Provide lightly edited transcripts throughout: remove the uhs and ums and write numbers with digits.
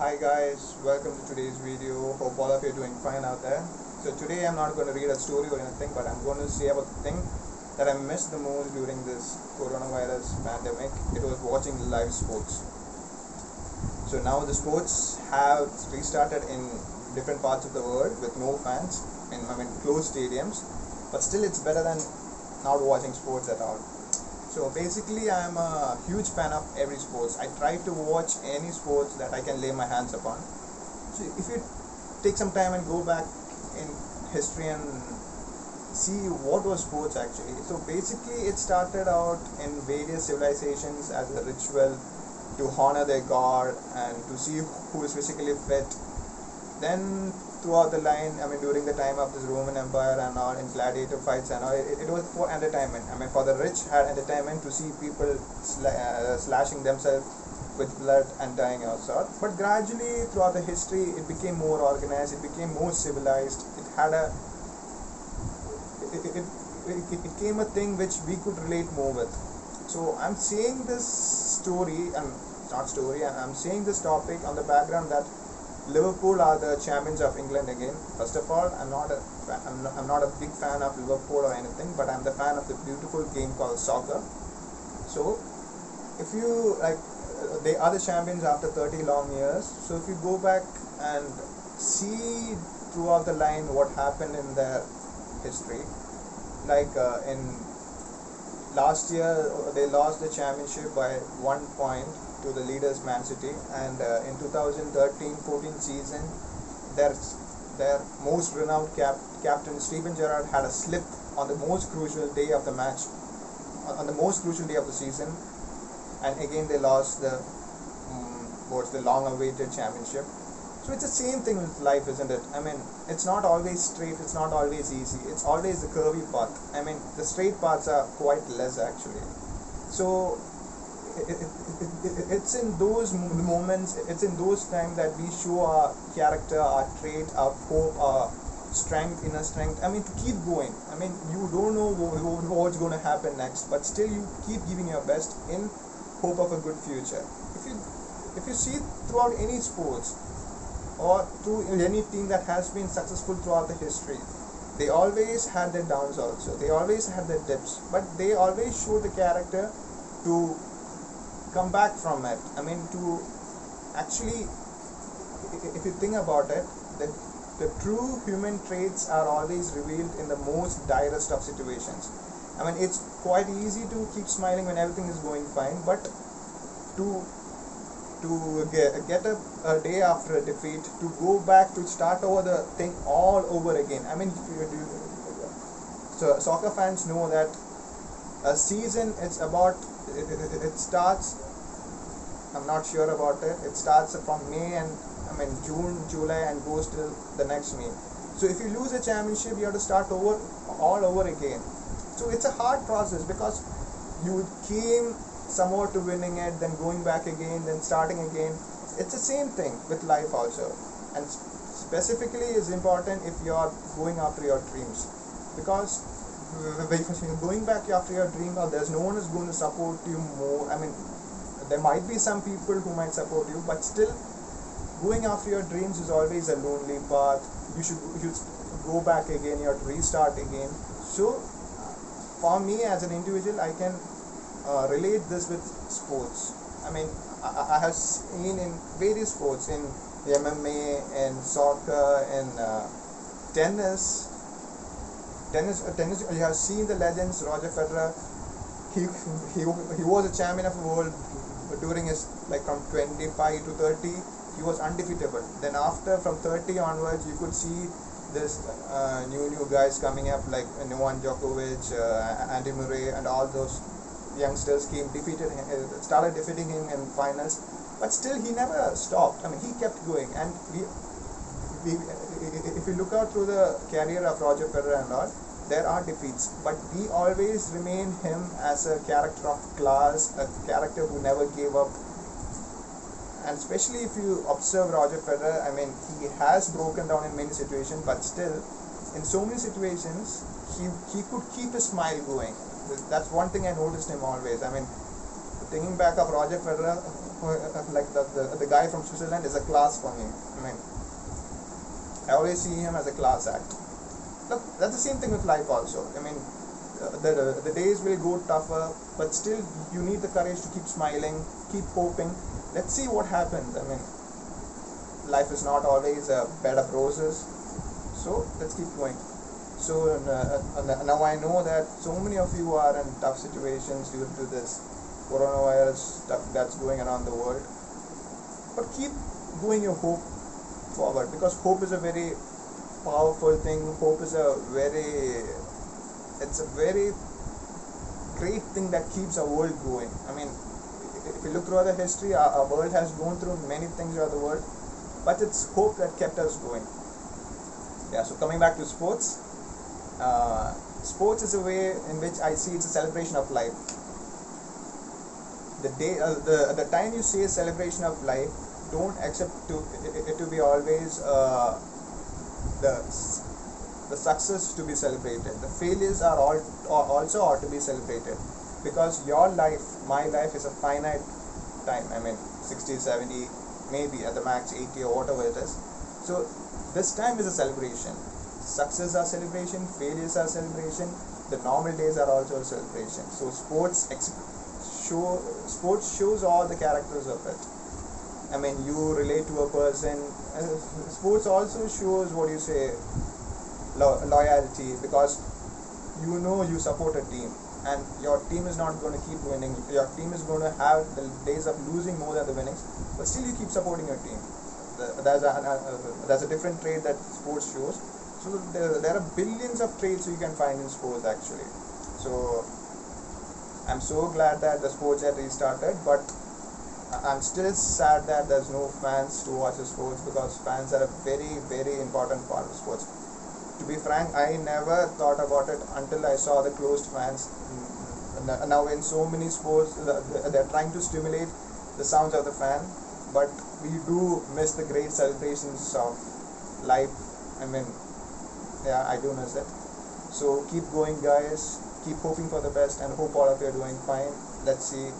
Hi guys, welcome to today's video. Hope all of you are doing fine out there. So today I'm not going to read a story or anything, but I'm going to say about the thing that I missed the most during this coronavirus pandemic. It was watching live sports. So now the sports have restarted in different parts of the world with no fans, I mean closed stadiums, but still it's better than not watching sports at all. So basically, I'm a huge fan of every sports. I try to watch any sports that I can lay my hands upon. So if you take some time and go back in history and see what was sports actually. So basically, it started out in various civilizations as a ritual to honor their god and to see who is physically fit. Then throughout the line, during the time of this Roman Empire and all, in gladiator fights and all, it was for entertainment. For the rich had entertainment to see people slashing themselves with blood and dying outside. But gradually, throughout the history, it became more organized. It became more civilized. It had a it became a thing which we could relate more with. So I'm saying this story and not story, and I'm saying this topic on the background that Liverpool are the champions of England again. First of all, I'm not a big fan of Liverpool or anything, but I'm the fan of the beautiful game called soccer. So, if you like, they are the champions after 30 long years. So if you go back and see throughout the line what happened in their history, like in last year they lost the championship by 1 point to the leaders Man City, and in 2013-14 season their most renowned captain Steven Gerrard had a slip on the most crucial day of the match, on the most crucial day of the season, and again they lost the what's the long awaited championship. So it's the same thing with life, isn't it? It's not always straight, it's not always easy, it's always the curvy path. The straight paths are quite less actually. So it's in those moments, it's in those times that we show our character, our trait, our hope, our strength, inner strength. To keep going. You don't know what's going to happen next, but still you keep giving your best in hope of a good future. If you see throughout any sports or through any team that has been successful throughout the history, they always had their downs also. They always had their dips, but they always showed the character to come back from it. To actually, if you think about it, the true human traits are always revealed in the most direst of situations. It's quite easy to keep smiling when everything is going fine, but to get a day after a defeat, to go back to start over the thing all over again. So soccer fans know that a season, it's about it starts, I'm not sure about it, it starts from May and June, July, and goes till the next May. So if you lose a championship, you have to start over all over again. So it's a hard process because you came somewhat to winning it, then going back again, then starting again. It's the same thing with life also, and specifically is important if you are going after your dreams, because going back after your dream, there's no one is going to support you more. There might be some people who might support you, but still going after your dreams is always a lonely path. You should go back again, you have to restart again. So for me as an individual, I can relate this with sports. I have seen in various sports, in MMA, in soccer, in tennis. Tennis. You have seen the legends. Roger Federer. He was a champion of the world during his, like, from 25 to 30. He was undefeatable. Then after, from 30 onwards, you could see this new guys coming up, like Novak Djokovic, Andy Murray, and all those youngsters started defeating him in finals, but still he never stopped. He kept going, and if you look out through the career of Roger Federer and all, there are defeats, but we always remain him as a character of class, a character who never gave up. And especially if you observe Roger Federer, he has broken down in many situations, but still, in so many situations, he could keep his smile going. That's one thing I noticed him always. Thinking back of Roger Federer, like the guy from Switzerland is a class for me. I mean, I always see him as a class act. Look, that's the same thing with life also. I mean, the days will go tougher, but still you need the courage to keep smiling, keep hoping. Let's see what happens. I mean, life is not always a bed of roses, so let's keep going. So now I know that so many of you are in tough situations due to this coronavirus stuff that's going around the world, but keep going your hope forward, because hope is a very powerful thing. Hope is it's a very great thing that keeps our world going. I mean, if you look throughout the history, our world has gone through many things throughout the world, but it's hope that kept us going. Yeah, so coming back to sports, sports is a way in which I see it's a celebration of life. The time you say celebration of life, don't accept it to be always the the success to be celebrated. The failures are also ought to be celebrated, because your life, my life, is a finite time. I mean, 60, 70, maybe at the max 80 or whatever it is. So this time is a celebration. Success are celebration, failures are celebration, the normal days are also a celebration. So sports shows all the characters of it. I mean, you relate to a person. Sports also shows, what do you say, loyalty, because you know you support a team, and your team is not going to keep winning. Your team is going to have the days of losing more than the winnings, but still you keep supporting your team. There's a different trait that sports shows. So there are billions of traits you can find in sports actually. So I'm so glad that the sports had restarted, but I'm still sad that there's no fans to watch the sports, because fans are a very, very important part of sports. To be frank, I never thought about it until I saw the closed fans. Now in so many sports, they're trying to stimulate the sounds of the fan, but we do miss the great celebrations of life. I mean, yeah, I do miss it. So keep going, guys. Keep hoping for the best, and hope all of you are doing fine. Let's see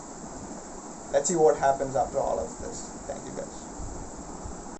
what happens after all of this. Thank you, guys.